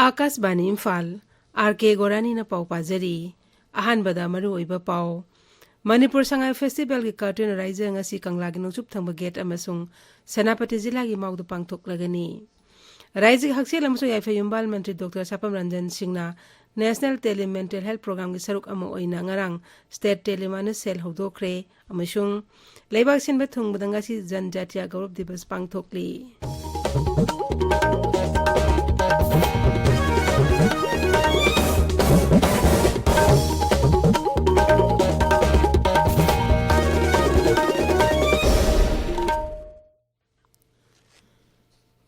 Akashvani Imphal R.K.Gorani na pau pajari ahanbada maru oiba pau Manipur Sangai Festival ki cartoon raise ngasi kanglagi nungchup thangba gate amasung Senapati Jila gi mawdu pangthok lagani raise haksel amso yaifa yumbal mantri Dr. Sapam Ranjan Singh na National Tele Mental Health Program ki saruk amo oina ngarang State Telemana Cell hodokre amasung leibak sinba thungbada ngasi Janjatiya Gaurav Divas pangthokli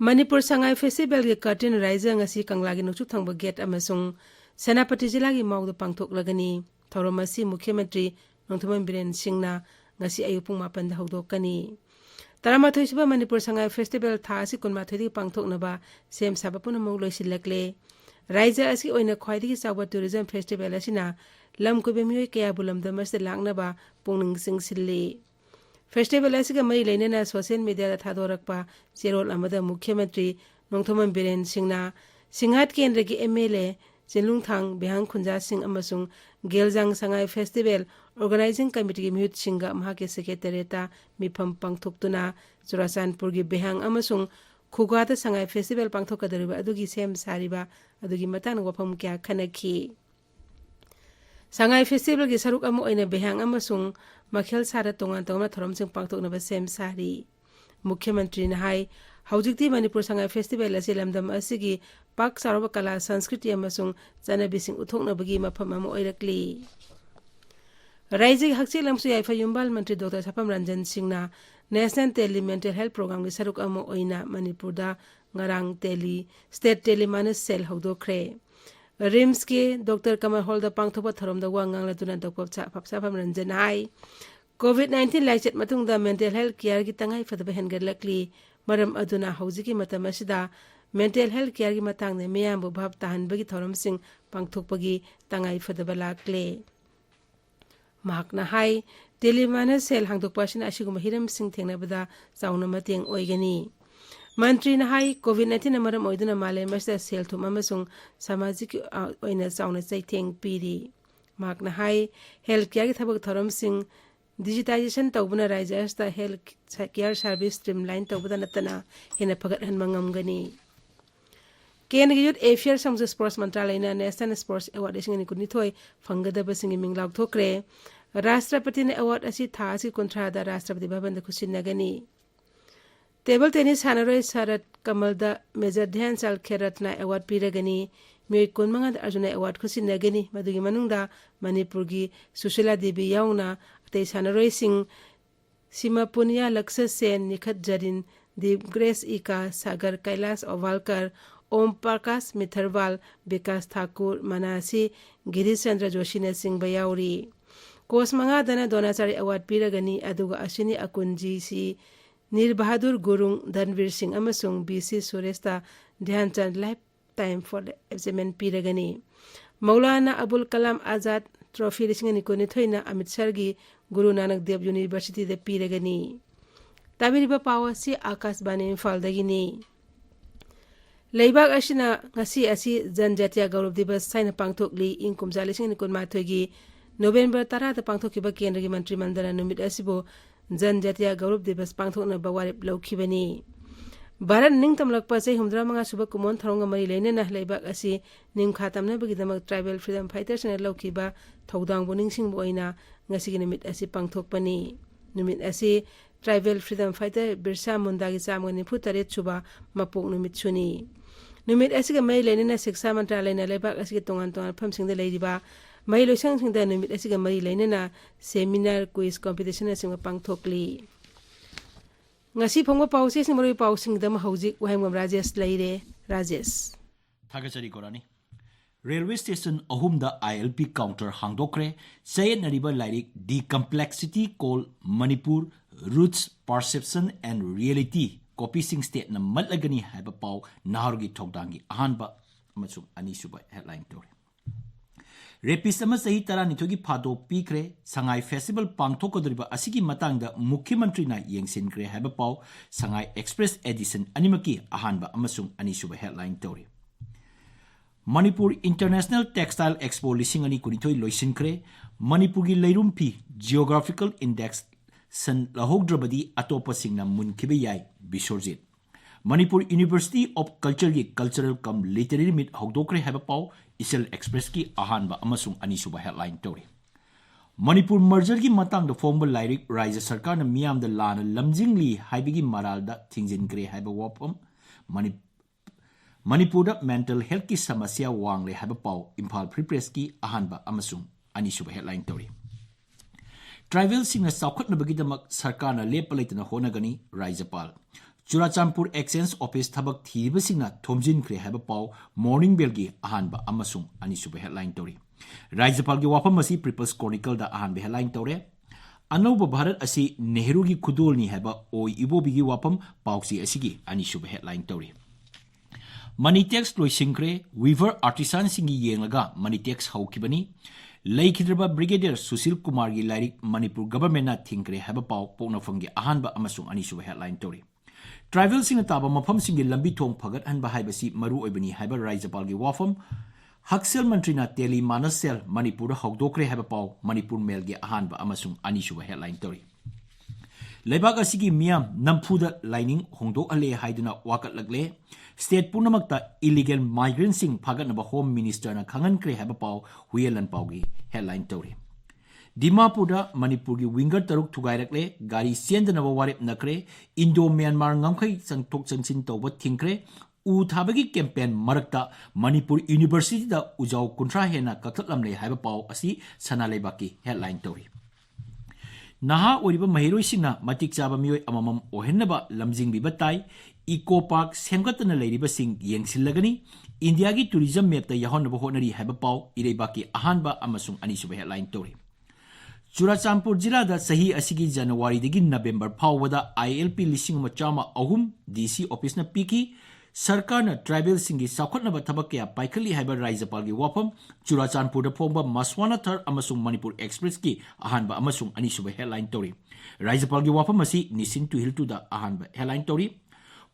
Manipur Sangai Festival ki curtain raise ngasi kanglagi nungchup thangba gate amasung Senapati Jila gi mawdu pangthok lagani thoromasi Mukhyamantri Nongthoman Biren Singh na ngasi ayupung 8 da hodokani Taramathoi suba Manipur Sangai Festival tha asi kunmathoi di pangthok naba sem sabapuna mong loisilakle raise asi oina khwaidi gi chawba tourism festival asina lam ko bemioi kaya bulam damas langnaba pungning singsilli Festival asiga mari lainana social media da thadorakpa cherol amada Mukhyamantri Nongthoman Biren Singh na Singhat Kendra gi MLA Chenlungthang Behang Khunja Singh amasung Geljang Sangai Festival Organizing Committee gi Mihut Singha mahake secretary ta mifam pangthoktuna Churasanpur gi Behang amasung Khugata Sangai Festival pangthokadariba adugi sem sariba adugi matang wafam kya khanakhi Sangai Festival gi saruk amo oina Behang amasung Makhel Sara tongan tongma thorom sing pangtok na sem sari Mukhyamantri na hai haujikti Manipur Sangai Festival asi lamdam asigi pak saroba kala sanskriti amasung chanabi sing uthokna bagi mafam amo oirakli Raijig hakchil amsu yaifa yumbal mantri Dr. Sapam Ranjan Singh na National Tele Mental Health Program gi saruk amo oina Manipur da ngarang tele state telemana cell hodokre Rims ke Dr. Kamal Hall da pangthopa thorom da wangang la tuna Dr. Sapam Ranjan hai COVID-19 laichet matung da mental health care gi tangai fadaba hengar lakli maram aduna haujiki matam asida mental health care gi matang ne meyam bu bhab tahan bagi thorom sing pangthokpagi tangai fadaba lakle mahakna hai telemana cell hangdok pasin asiguma hiram sing thengna bada chauna mateng oigani Mantri na hai COVID-19 na maram oiduna male masda sel thum amasung samajik oina chauna chaitheng piri mak na hai health care gi thabak thorom sing digitization tawbuna raise the health care service streamline tawbada natana hena phagat han mangam gani ken gi youth affairs samja sports mantralay na national sports award sing ni kunni thoi phangada basing minglak thokre rashtrapati ne award asi tha asi kontra da rashtrapati bhavan da khusin nagani Table tennis Hanaroi Sarat Kamalda Major Dhyan Chand Kheratna Award Piragani Mei Kunmanga Arjuna Award Khusin Nagani Madugi Manungda Manipur gi Sushila Devi Yauna Ate Hanaroi Singh Sima Punya Laksa Sen Nikhat Jarin Deep Grace Ika Sagar Kailas Ovalkar Om Prakash Mitharwal Vikas Thakur Manasi Girish Chandra Joshi na Singh Bayauri Kos Manga Dana Donachari Award Piragani Aduga Ashini Akunji si Nir Bahadur Gurung Dhanvir Singh amasung BC Suresta Dhyan Chand Lifetime for Achievement Piragani Maulana Abul Kalam Azad Trophy Lisingani Koni Thoina Amit Sargi Guru Nanak Dev University de Piragani Tabiriba Pawa si Akashbani Imphal dagini Leibak Ashina ngasi asi Janjatiya Gaurav Divas saina pangthokli ing kumja lisingani kunma thoigi November 10 da pangthokiba kendra gi mantri mandala numit asibo Janjatiya Gaurav Divas pangthokna bawarip laukhibani Bharat ningtam lakpa chai 105 suba kumon tharonga mari leinena leibak asi nimkhatamna bagidamak tribal freedom fighters na laukhiba thodang boning sing boina ngasi gi numit asi pangthokpani numit asi tribal freedom fighter Birsa Munda gi chamgani futare chuba mapok numit chuni numit asi ga mai leinena siksa mantralay na leibak asi gi tongan tongan phamsingda leiriba mai loisang singda numit asi ga mari leinena seminar quiz competition asing pangthokli ngasi phongwa pause sing mari pau singdam haujik Wahengbam Rajesh leire Rajesh Thagachari Gorani Railway station ahumda ILP counter hangdokre sayen nariba lairik The Complexity Called Manipur Roots Perception and Reality copy-sing state na matlagani haiba pau naharugi thokdangi ahanba amasung anisuba headline tori. Rapist ama sahi taranithogi phado pikre Sangai Festival pangthokodriba asigi matangda Mukhyamantri na yengsinkre haiba pau Sangai Express Edition animaki ahanba amasung anisuba headline tori. Manipur International Textile Expo lising ani kunithoi loisinkre Manipurgi leirumpi Geographical Index san lahogdrabadi atopa singna munkhibe yai Bisorjit. Manipur University of Culture ki Cultural cum Literary Meet hogdokre haiba pau Isel Express ki ahanba amasung anisuba headline tori. Manipur merger ki matangda fongba lairik Raja Sarkar na miyamda lana lamjingli haibigi maralda thingjinkre haiba wapam Manipurda mental health ki samasya wangle haiba pau Imphal Free Press ki ahanba amasung anisuba headline tori. Tribal singna saukhatnabagidamak sarkarna lepalaitana honagani Rajapal. Churachampur Exchange Office thabak thiba singna thomjinkre haiba pau Morning Bell gi ahanba amasung anisuba headline tori. Rajapal gi wafam asi People's Chronicle da ahanba headline tore. Anauba Bharat asi Nehru gi khudolni haiba oi ibobi gi wafam pauksi asigi anisuba headline tori. Manitex loisinkre Weaver Artisan singi yengaga Manitex haukibani. Laikhidraba Brigadier Susil Kumar gi lairik Manipur government na thingkre haiba pau poknafangi ahanba amasung anisuba headline tori. Tribal sing taba mafam singi lambi thong phagat hanba haibasi maru oibani haiba Rajapal gi wafam Haksel Mantri na Teli Manasel Manipur hogdokre haiba pau Manipur Mail gi ahanba amasung anisuba headline tori. Leibak asigi miyam nampuda lining hongdok ale haiduna wakat lagle state punamakta illegal migrant sing phagatnaba home minister na khangan kre haiba pau huyelan pau gi headline tori. Dimapurda Manipur gi winger taruk thugairakle gari siendanaba warep nakre Indo Myanmar ngamkhai changthok changsin tawba thingkre u thabagi campaign marakta Manipur University da ujau kuntra hena kakatlamle haiba pau asi sanalaibaki headline tori. Naha oriba mahiroi singna matik chaba mioi amamam ohennaba lamjing bibatai Eco Park semgatana leiriba sing yengsilagani India gi tourism map ta yahonnaba honari haiba pau ireibaki ahanba amasung anisuba headline tori. Churachampur jila da sahi asigi January digi November phawada ILP lising machama ahum DC office na piki Sarkar na tribal singi saukhatnaba thabakya paikali haiba Rajapal gi wafam Churachampur da phomba Maswana Thar amasung Manipur Express ki ahanba amasung anisuba headline tori. Rajapal gi wafam asi nisin to hill to da ahanba headline tori.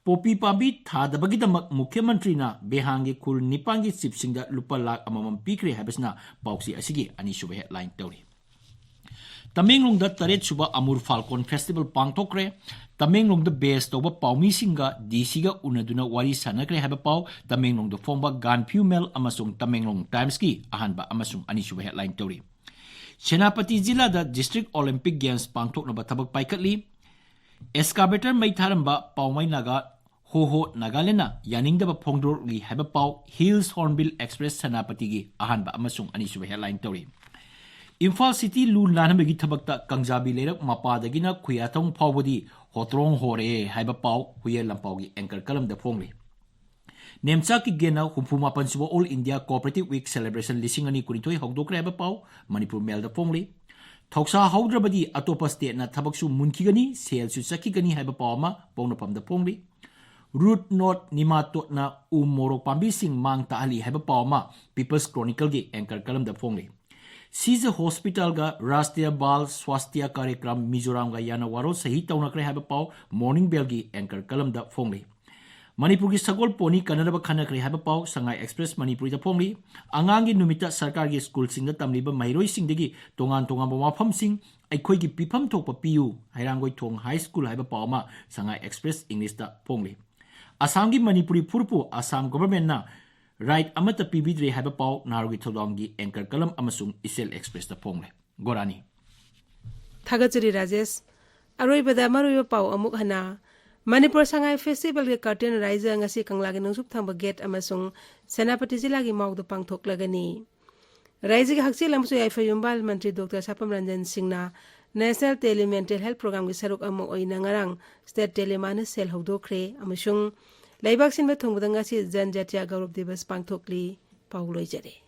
Popi pambi thadabagidamak Mukhyamantri na behangi khul nipangi chipsingda lupa lakh amamam pikre haibasna pauksi asigi anisuba headline tori. Tamenglong da taret suba Amur Falcon Festival pangthokre Tamenglong da base toba paumi singa DC ga unaduna wari sanakre haba pau Tamenglong da fomba Ganpyu Mel amasung Tamenglong Times ki ahanba amasung anisuba headline tori. Senapati jila da District Olympic Games pangthok na batabak paikatli Excavator mai tharamba paumai naga Hoho Nagalena yaning da ba phongdor li haba pau Hills Hornbill Express Senapati gi ahanba amasung anisuba headline tori. Imphal City lu lanamagi thabakta Kangjabi lerak mapadagina khuyatong phawbadi hotrong hore haiba pau huye lampau gi anchor kalam da phongli. Nemcha ki gena humphuma pansuba All India Cooperative Week celebration lising ani kunithoi hogdokre haiba pau Manipur Mail da phongli. Thoksa haudrabadi atopa state na thabaksu munkhigani sale su sakigani haiba pau ma pongnapam da phongli. Root Note Nimatot na Morok Pambi sing mang taali haiba pau ma People's Chronicle gi anchor kalam da phongli. Caesar Hospital ga Rashtriya Bal Swasthya Karyakram Mizoram ga yana waro sahi taunakre haiba pau Morning Bell gi anchor kalam da phongli. Manipur gi sagol poni kanadaba khanakre haiba pau Sangai Express Manipur da phongli. Angangi numita sarkar gi school sing da tamliba mairoi sing degi tongan ba mafam sing aikhoi gi pifam thokpa piu hairangoi thong high school haiba pau ma Sangai Express English da phongli. Assam gi Manipuri Purpu Assam government na right amata pibidre haiba pau narugi thodongi anchor kalam amasung Isel Express da phongle. Gorani Thagachari Rajesh aroibada maruiba pau amuk hana Manipur Sangai Festival ge curtain raisa ngasi kanglagi nungsup thangba gate amasung Senapati jila gi mawdu pangthok lagani. Raisa gi hakchi lamsu yaifa yumbal Mantri Dr. Sapam Ranjan Singh na National Tele Mental Health Program gi saruk amu oina ngarang State Telemana Sel hogdokre amasung Laibak sin ba thongbuda ngasi Janjatia Gaurav Divas pangthokli pauloi jare.